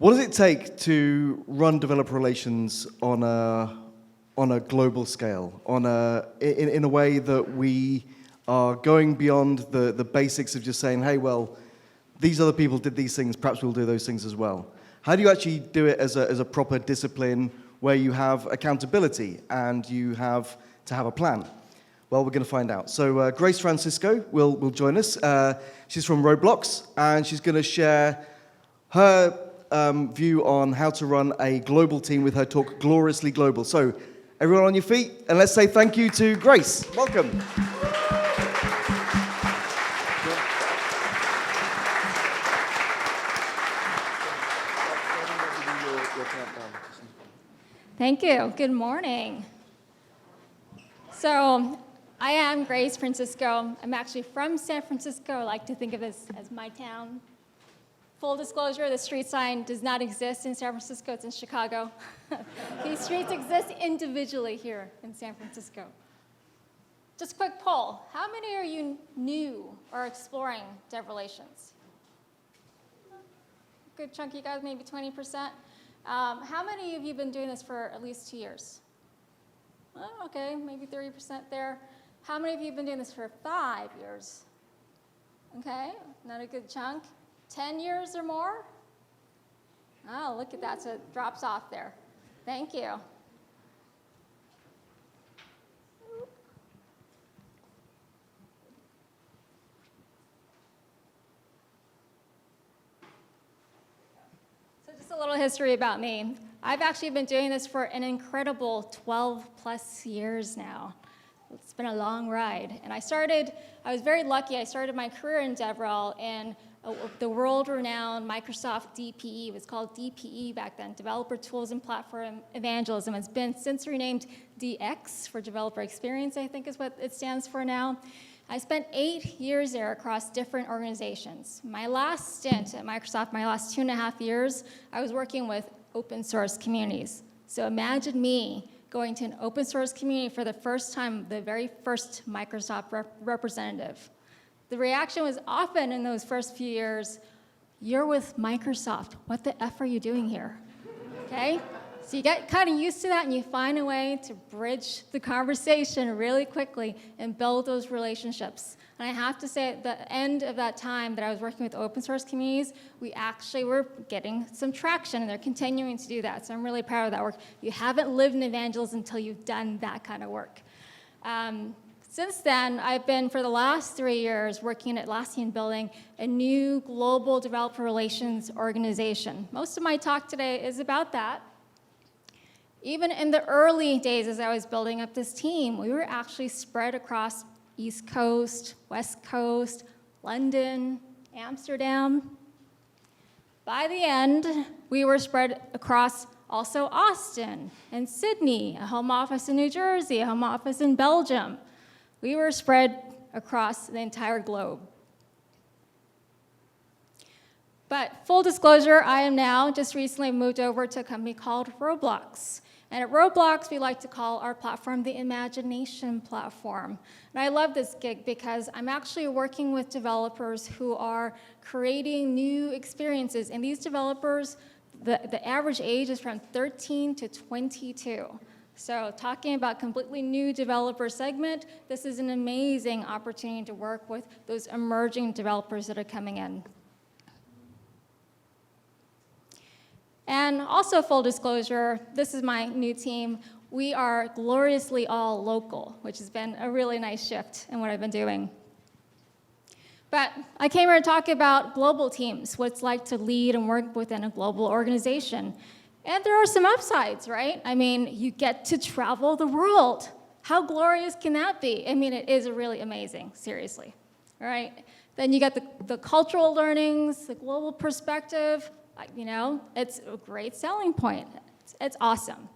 What does it take to run developer relations on a global scale, in a way that we are going beyond the basics of just saying, hey, well, these other people did these things, perhaps we'll do those things as well? How do you actually do it as a proper discipline where you have accountability and you have to have a plan? Well, we're going to find out. So Grace Francisco will join us. She's from Roblox, and she's going to share her view on how to run a global team with her talk, Gloriously Global. So everyone on your feet, and let's say thank you to Grace. Welcome. Thank you. Good morning. So I am Grace Francisco. I'm actually from San Francisco. I like to think of this as my town. Full disclosure, the street sign does not exist in San Francisco. It's in Chicago. These streets exist individually here in San Francisco. Just a quick poll. How many are you new or exploring dev relations? Good chunk of you guys, maybe 20%. How many of you have been doing this for at least 2 years? Oh, okay, maybe 30% there. How many of you have been doing this for 5 years? Okay, not a good chunk. 10 years or more? Oh, look at that, so it drops off there. Thank you. A little history about me. I've actually been doing this for an incredible 12 plus years now. It's been a long ride. And I was very lucky, I started my career in DevRel in the world-renowned Microsoft DPE. It was called DPE back then, Developer Tools and Platform Evangelism. It's been since renamed DX for Developer Experience, I think is what it stands for now. I spent 8 years there across different organizations. My last stint at Microsoft, my last 2.5 years, I was working with open source communities. So imagine me going to an open source community for the first time, the very first Microsoft representative. The reaction was often in those first few years, you're with Microsoft, what the F are you doing here? Okay? So you get kind of used to that, and you find a way to bridge the conversation really quickly and build those relationships. And I have to say, at the end of that time that I was working with open source communities, we actually were getting some traction, and they're continuing to do that. So I'm really proud of that work. You haven't lived in evangelism until you've done that kind of work. Since then, I've been, for the last 3 years, working at Atlassian building a new global developer relations organization. Most of my talk today is about that. Even in the early days as I was building up this team, we were actually spread across East Coast, West Coast, London, Amsterdam. By the end, we were spread across also Austin and Sydney, a home office in New Jersey, a home office in Belgium. We were spread across the entire globe. But full disclosure, I am now just recently moved over to a company called Roblox. And at Roblox, we like to call our platform the Imagination Platform. And I love this gig because I'm actually working with developers who are creating new experiences. And these developers, the average age is from 13 to 22. So talking about completely new developer segment, this is an amazing opportunity to work with those emerging developers that are coming in. And also, full disclosure, this is my new team. We are gloriously all local, which has been a really nice shift in what I've been doing. But I came here to talk about global teams, what it's like to lead and work within a global organization. And there are some upsides, right? I mean, you get to travel the world. How glorious can that be? I mean, it is really amazing, seriously, all right? Then you get the cultural learnings, the global perspective. You know, it's a great selling point. It's awesome.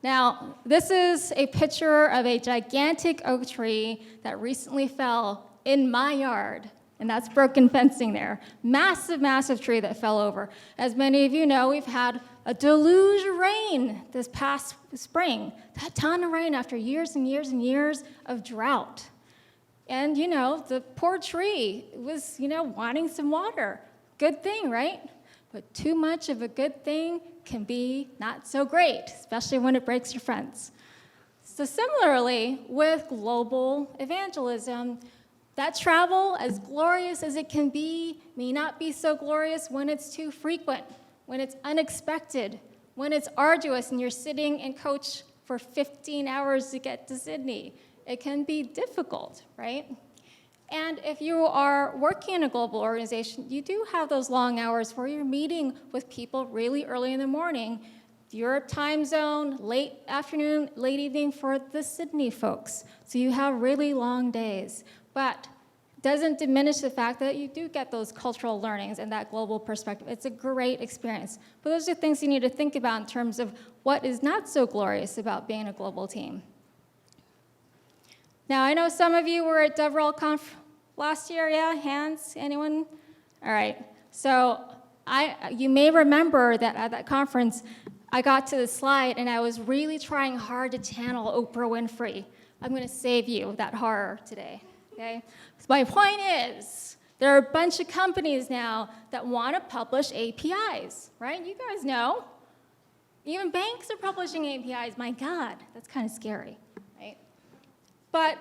Now, this is a picture of a gigantic oak tree that recently fell in my yard, and that's broken fencing there. Massive, massive tree that fell over. As many of you know, we've had a deluge of rain this past spring. A ton of rain after years and years and years of drought. And, you know, the poor tree was, you know, wanting some water. Good thing, right? But too much of a good thing can be not so great, especially when it breaks your friends. So similarly, with global evangelism, that travel, as glorious as it can be, may not be so glorious when it's too frequent, when it's unexpected, when it's arduous and you're sitting in coach for 15 hours to get to Sydney. It can be difficult, right? And if you are working in a global organization, you do have those long hours where you're meeting with people really early in the morning, Europe time zone, late afternoon, late evening for the Sydney folks. So you have really long days. But it doesn't diminish the fact that you do get those cultural learnings and that global perspective. It's a great experience. But those are things you need to think about in terms of what is not so glorious about being a global team. Now, I know some of you were at DevRel Conf last year, yeah? Hands, anyone? All right, so you may remember that at that conference, I got to the slide and I was really trying hard to channel Oprah Winfrey. I'm gonna save you that horror today, okay? So my point is, there are a bunch of companies now that wanna publish APIs, right? You guys know. Even banks are publishing APIs. My God, that's kind of scary, right? But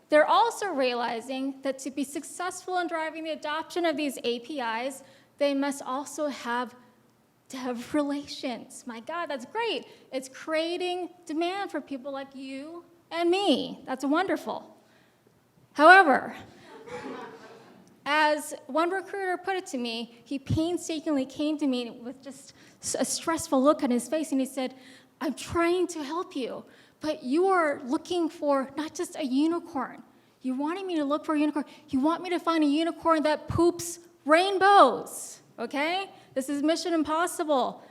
they're also realizing that to be successful in driving the adoption of these APIs, they must also have dev relations. My God, that's great. It's creating demand for people like you and me. That's wonderful. However, as one recruiter put it to me, he painstakingly came to me with just a stressful look on his face, and he said, I'm trying to help you, but you are looking for not just a unicorn. You're wanting me to look for a unicorn. You want me to find a unicorn that poops rainbows, okay? This is mission impossible.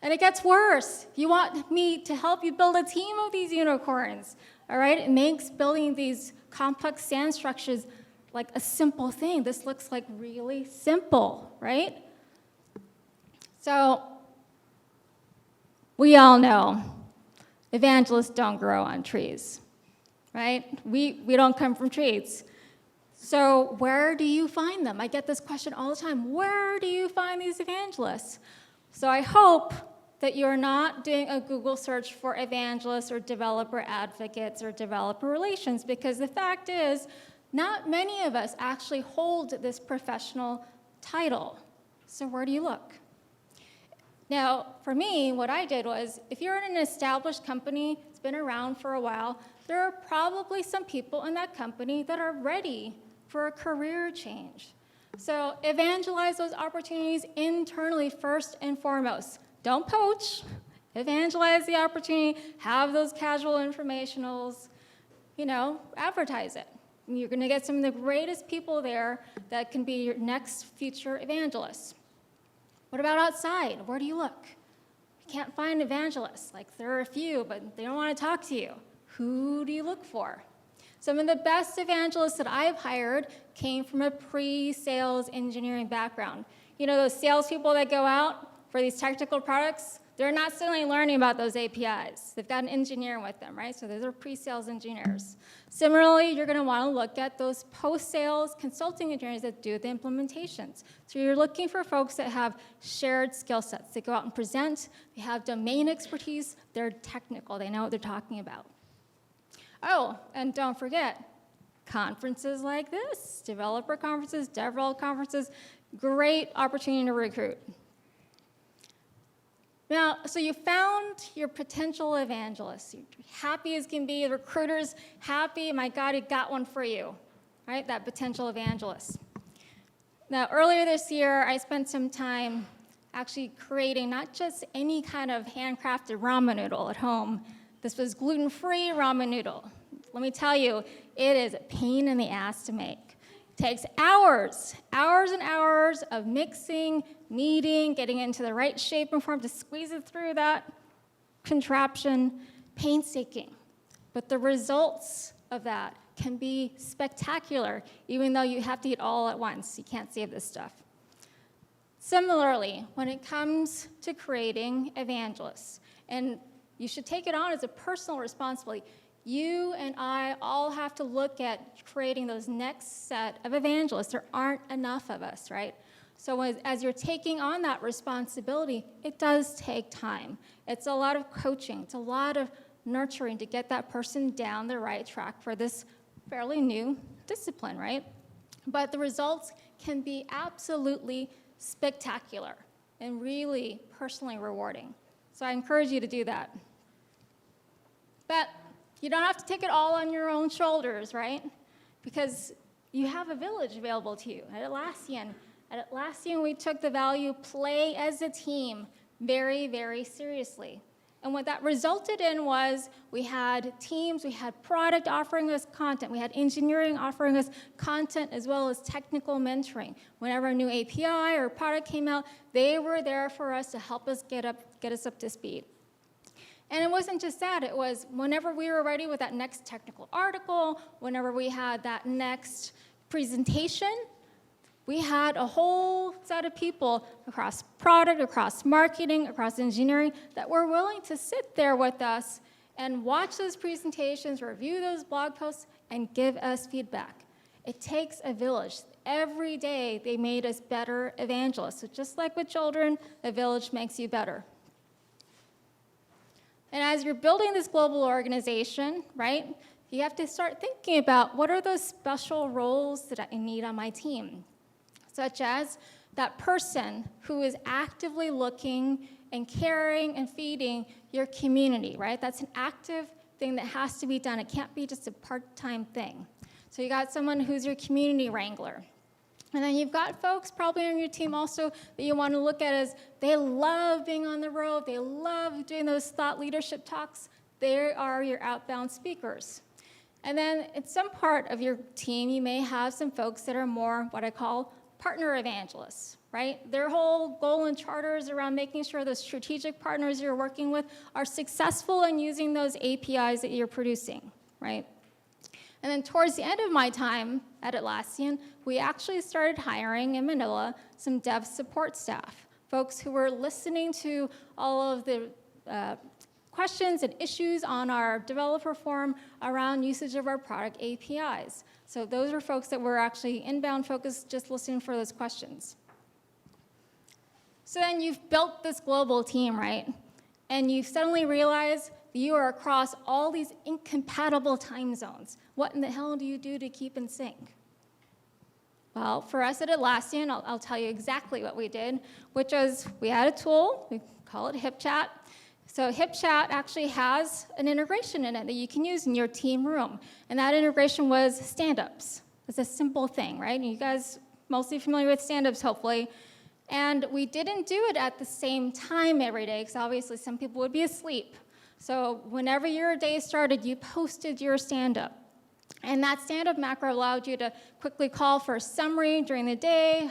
And it gets worse. You want me to help you build a team of these unicorns, all right? It makes building these complex sand structures like a simple thing. This looks like really simple, right? So we all know evangelists don't grow on trees, right? We don't come from trees. So where do you find them? I get this question all the time. Where do you find these evangelists? So I hope that you're not doing a Google search for evangelists or developer advocates or developer relations, because the fact is, not many of us actually hold this professional title. So where do you look? Now, for me, what I did was, if you're in an established company, it's been around for a while, there are probably some people in that company that are ready for a career change. So evangelize those opportunities internally first and foremost. Don't poach. Evangelize the opportunity, have those casual informationals, advertise it. And you're gonna get some of the greatest people there that can be your next future evangelists. What about outside? Where do you look? You can't find evangelists. Like, there are a few, but they don't want to talk to you. Who do you look for? Some of the best evangelists that I've hired came from a pre-sales engineering background. You know, those salespeople that go out for these technical products, they're not suddenly learning about those APIs. They've got an engineer with them, right? So those are pre-sales engineers. Similarly, you're going to want to look at those post-sales consulting engineers that do the implementations. So you're looking for folks that have shared skill sets. They go out and present. They have domain expertise. They're technical. They know what they're talking about. Oh, and don't forget, conferences like this, developer conferences, DevRel conferences, great opportunity to recruit. Now, so you found your potential evangelist. You're happy as can be. The recruiter's happy. My God, he got one for you, right? That potential evangelist. Now, earlier this year, I spent some time actually creating not just any kind of handcrafted ramen noodle at home. This was gluten-free ramen noodle. Let me tell you, it is a pain in the ass to make. It takes hours and hours of mixing, kneading, getting into the right shape and form to squeeze it through that contraption, painstaking. But the results of that can be spectacular, even though you have to eat all at once. You can't save this stuff. Similarly, when it comes to creating evangelists, and you should take it on as a personal responsibility, you and I all have to look at creating those next set of evangelists. There aren't enough of us, right? So as you're taking on that responsibility, it does take time. It's a lot of coaching. It's a lot of nurturing to get that person down the right track for this fairly new discipline, right? But the results can be absolutely spectacular and really personally rewarding. So I encourage you to do that. But you don't have to take it all on your own shoulders, right? Because you have a village available to you. At Atlassian, we took the value play as a team very, very seriously. And what that resulted in was we had teams, we had product offering us content, we had engineering offering us content as well as technical mentoring. Whenever a new API or product came out, they were there for us to help us get us up to speed. And it wasn't just that, it was whenever we were ready with that next technical article, whenever we had that next presentation, we had a whole set of people across product, across marketing, across engineering that were willing to sit there with us and watch those presentations, review those blog posts, and give us feedback. It takes a village. Every day they made us better evangelists. So just like with children, a village makes you better. And as you're building this global organization, right, you have to start thinking about what are those special roles that I need on my team, such as that person who is actively looking and caring and feeding your community, right? That's an active thing that has to be done. It can't be just a part-time thing. So you got someone who's your community wrangler. And then you've got folks probably on your team also that you want to look at as they love being on the road, they love doing those thought leadership talks. They are your outbound speakers. And then in some part of your team, you may have some folks that are more what I call partner evangelists, right? Their whole goal and charter is around making sure the strategic partners you're working with are successful in using those APIs that you're producing, right? And then towards the end of my time at Atlassian, we actually started hiring in Manila some dev support staff, folks who were listening to all of the questions and issues on our developer forum around usage of our product APIs. So those are folks that were actually inbound focused, just listening for those questions. So then you've built this global team, right? And you suddenly realize that you are across all these incompatible time zones. What in the hell do you do to keep in sync? Well, for us at Atlassian, I'll tell you exactly what we did, which was we had a tool, we call it HipChat. So HipChat actually has an integration in it that you can use in your team room. And that integration was stand-ups. It's a simple thing, right? And you guys mostly familiar with stand-ups, hopefully. And we didn't do it at the same time every day, because obviously some people would be asleep. So whenever your day started, you posted your stand-up. And that stand-up macro allowed you to quickly call for a summary during the day,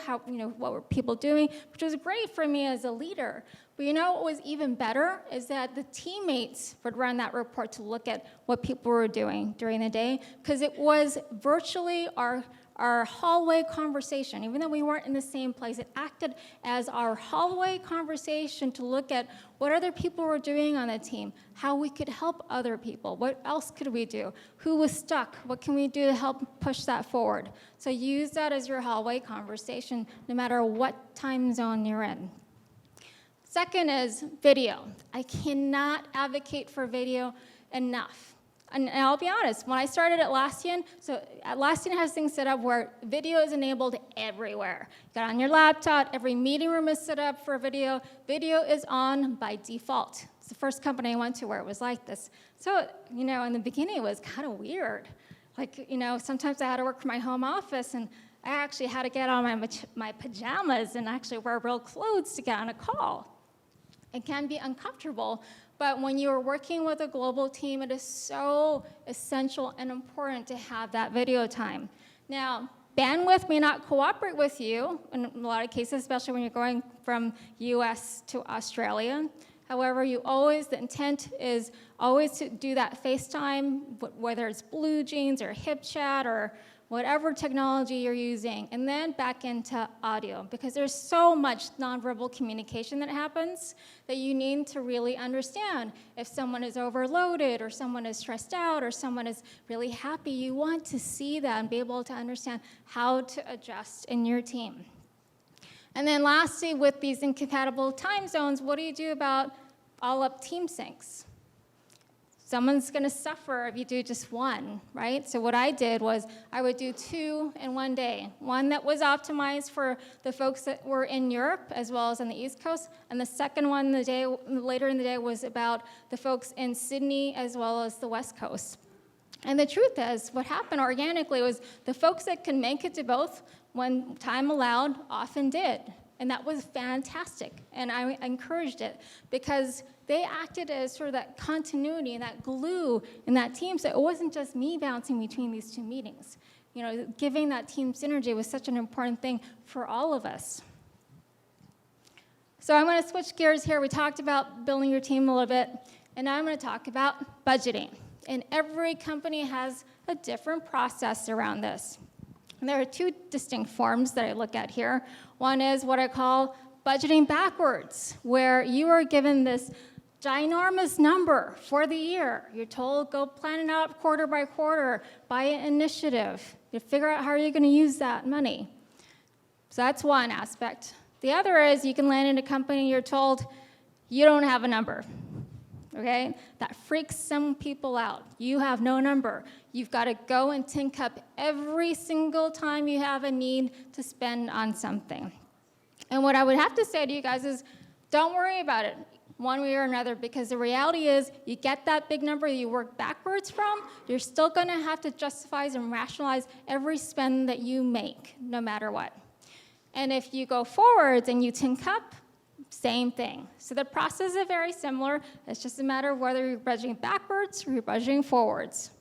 what were people doing, which was great for me as a leader. But you know what was even better is that the teammates would run that report to look at what people were doing during the day, because it was virtually our hallway conversation. Even though we weren't in the same place, it acted as our hallway conversation to look at what other people were doing on the team, how we could help other people, what else could we do, who was stuck, what can we do to help push that forward. So use that as your hallway conversation, no matter what time zone you're in. Second is video. I cannot advocate for video enough. And I'll be honest, when I started Atlassian, so Atlassian has things set up where video is enabled everywhere. You got on your laptop, every meeting room is set up for video. Video is on by default. It's the first company I went to where it was like this. So, in the beginning it was kind of weird. Sometimes I had to work from my home office, and I actually had to get on my pajamas and actually wear real clothes to get on a call. It can be uncomfortable, but when you're working with a global team, it is so essential and important to have that video time. Now, bandwidth may not cooperate with you in a lot of cases, especially when you're going from US to Australia. However, the intent is always to do that FaceTime, whether it's Blue Jeans or HipChat or whatever technology you're using, and then back into audio, because there's so much nonverbal communication that happens that you need to really understand. If someone is overloaded, or someone is stressed out, or someone is really happy, you want to see that and be able to understand how to adjust in your team. And then lastly, with these incompatible time zones, what do you do about all-up team syncs? Someone's going to suffer if you do just one, right? So what I did was I would do 2 in one day. One that was optimized for the folks that were in Europe as well as on the East Coast, and the second one later in the day was about the folks in Sydney as well as the West Coast. And the truth is, what happened organically was the folks that could make it to both when time allowed often did. And that was fantastic. And I encouraged it because they acted as sort of that continuity and that glue in that team. So it wasn't just me bouncing between these two meetings. You know, giving that team synergy was such an important thing for all of us. So I'm going to switch gears here. We talked about building your team a little bit. And now I'm going to talk about budgeting. And every company has a different process around this. And there are 2 distinct forms that I look at here. One is what I call budgeting backwards, where you are given this ginormous number for the year. You're told, go plan it out quarter by quarter, by an initiative. You figure out how you're going to use that money. So that's one aspect. The other is you can land in a company and you're told, you don't have a number. Okay? That freaks some people out. You have no number. You've got to go and think up every single time you have a need to spend on something. And what I would have to say to you guys is, don't worry about it one way or another, because the reality is you get that big number you work backwards from, you're still going to have to justify and rationalize every spend that you make, no matter what. And if you go forwards and you think up, same thing. So the process is very similar. It's just a matter of whether you're budgeting backwards or you're budgeting forwards.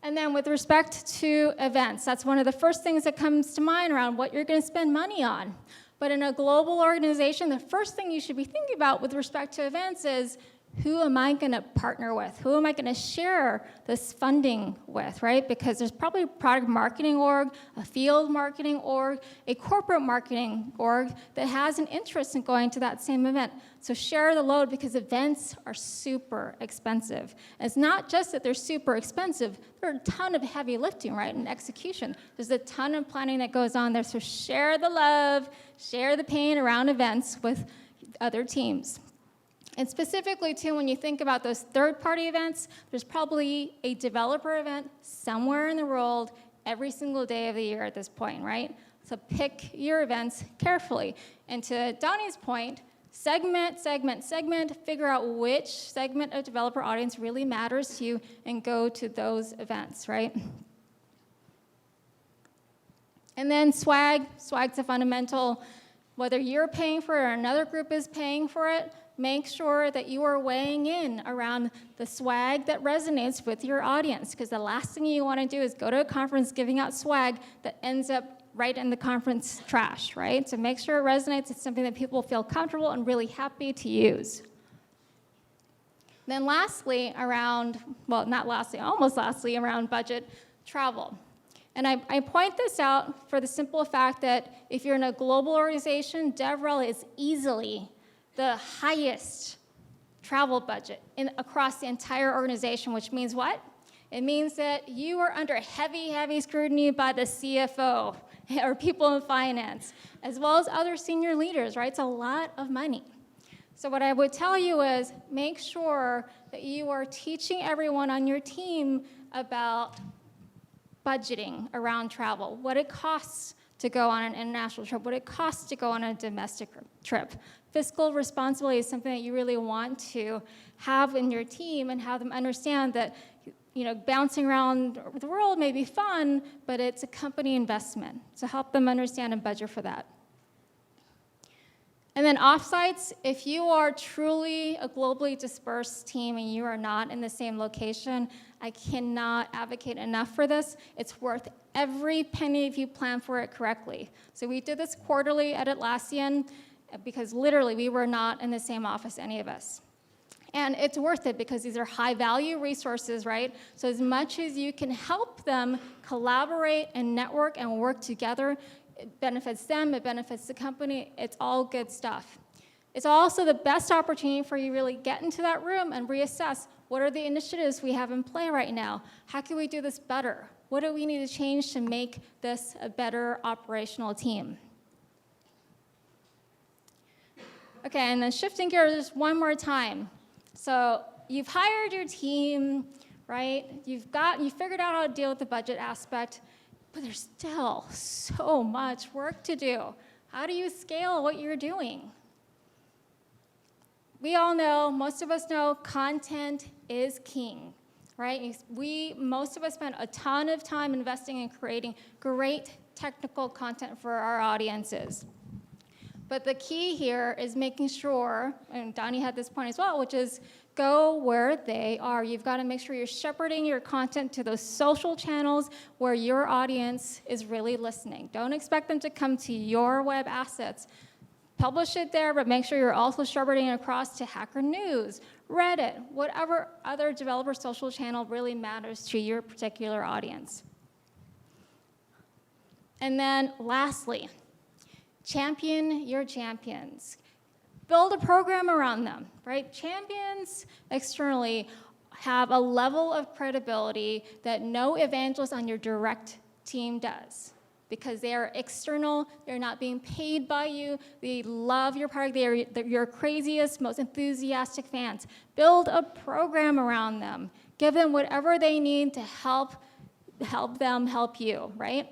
And then with respect to events, that's one of the first things that comes to mind around what you're going to spend money on. But in a global organization, the first thing you should be thinking about with respect to events is, who am I going to partner with? Who am I going to share this funding with, right? Because there's probably a product marketing org, a field marketing org, a corporate marketing org that has an interest in going to that same event. So share the load, because events are super expensive. And it's not just that they're super expensive, there are a ton of heavy lifting, right, and execution. There's a ton of planning that goes on there. So share the love, share the pain around events with other teams. And specifically, too, when you think about those third-party events, there's probably a developer event somewhere in the world every single day of the year at this point, right? So pick your events carefully. And to Donnie's point, segment, figure out which segment of developer audience really matters to you and go to those events, right? And then swag's a fundamental. Whether you're paying for it or another group is paying for it, make sure that you are weighing in around the swag that resonates with your audience, because the last thing you want to do is go to a conference giving out swag that ends up right in the conference trash, right? So make sure it resonates. It's something that people feel comfortable and really happy to use. Then lastly, around budget, travel. And I point this out for the simple fact that if you're in a global organization, DevRel is easily the highest travel budget across the entire organization, which means what? It means that you are under heavy scrutiny by the CFO or people in finance, as well as other senior leaders, right? It's a lot of money. So what I would tell you is make sure that you are teaching everyone on your team about budgeting around travel, what it costs to go on an international trip, what it costs to go on a domestic trip. Fiscal responsibility is something that you really want to have in your team and have them understand that, you know, bouncing around the world may be fun, but it's a company investment. So help them understand and budget for that. And then offsites, if you are truly a globally dispersed team and you are not in the same location, I cannot advocate enough for this. It's worth every penny if you plan for it correctly. So we did this quarterly at Atlassian because literally we were not in the same office, any of us. And it's worth it because these are high-value resources, right? So as much as you can help them collaborate and network and work together, it benefits them, it benefits the company, it's all good stuff. It's also the best opportunity for you to really get into that room and reassess what are the initiatives we have in play right now? How can we do this better? What do we need to change to make this a better operational team? Okay, and then shifting gears one more time. So you've hired your team, right? You figured out how to deal with the budget aspect, but there's still so much work to do. How do you scale what you're doing? We all know, most of us know, content is king, right? Most of us spend a ton of time investing in creating great technical content for our audiences. But the key here is making sure, and Donnie had this point as well, which is go where they are. You've got to make sure you're shepherding your content to those social channels where your audience is really listening. Don't expect them to come to your web assets. Publish it there, but make sure you're also shepherding it across to Hacker News, Reddit, whatever other developer social channel really matters to your particular audience. And then lastly, champion your champions. Build a program around them, right? Champions externally have a level of credibility that no evangelist on your direct team does, because they are external, they're not being paid by you, they love your product, they're your craziest, most enthusiastic fans. Build a program around them. Give them whatever they need to help them help you, right?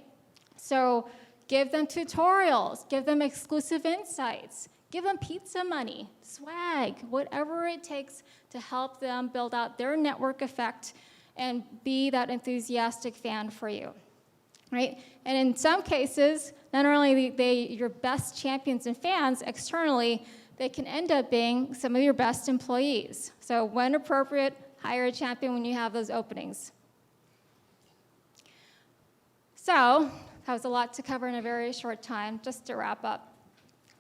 So give them tutorials, give them exclusive insights, give them pizza money, swag, whatever it takes to help them build out their network effect and be that enthusiastic fan for you, right? And in some cases, not only are they your best champions and fans externally, they can end up being some of your best employees. So when appropriate, hire a champion when you have those openings. So that was a lot to cover in a very short time. Just to wrap up,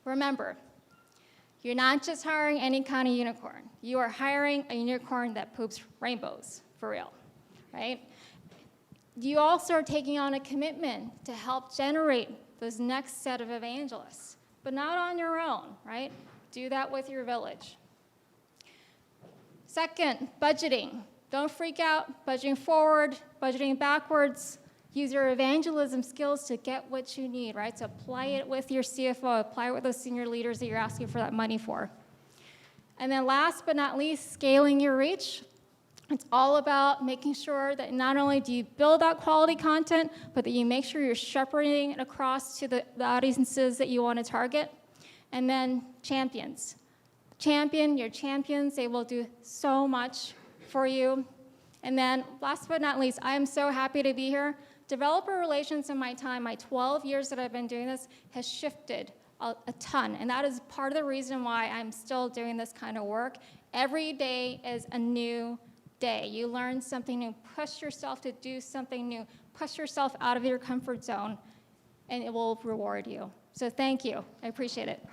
remember, you're not just hiring any kind of unicorn. You are hiring a unicorn that poops rainbows, for real, right? You also are taking on a commitment to help generate those next set of evangelists, but not on your own, right? Do that with your village. Second, budgeting. Don't freak out. Budgeting forward, budgeting backwards. Use your evangelism skills to get what you need, right? So apply it with your CFO, apply it with those senior leaders that you're asking for that money for. And then last but not least, scaling your reach. It's all about making sure that not only do you build out quality content, but that you make sure you're shepherding it across to the audiences that you want to target. And then champions. Champion your champions. They will do so much for you. And then last but not least, I am so happy to be here. Developer relations in my time, my 12 years that I've been doing this, has shifted a ton. And that is part of the reason why I'm still doing this kind of work. Every day is a new day. You learn something new. Push yourself to do something new. Push yourself out of your comfort zone, and it will reward you. So thank you. I appreciate it.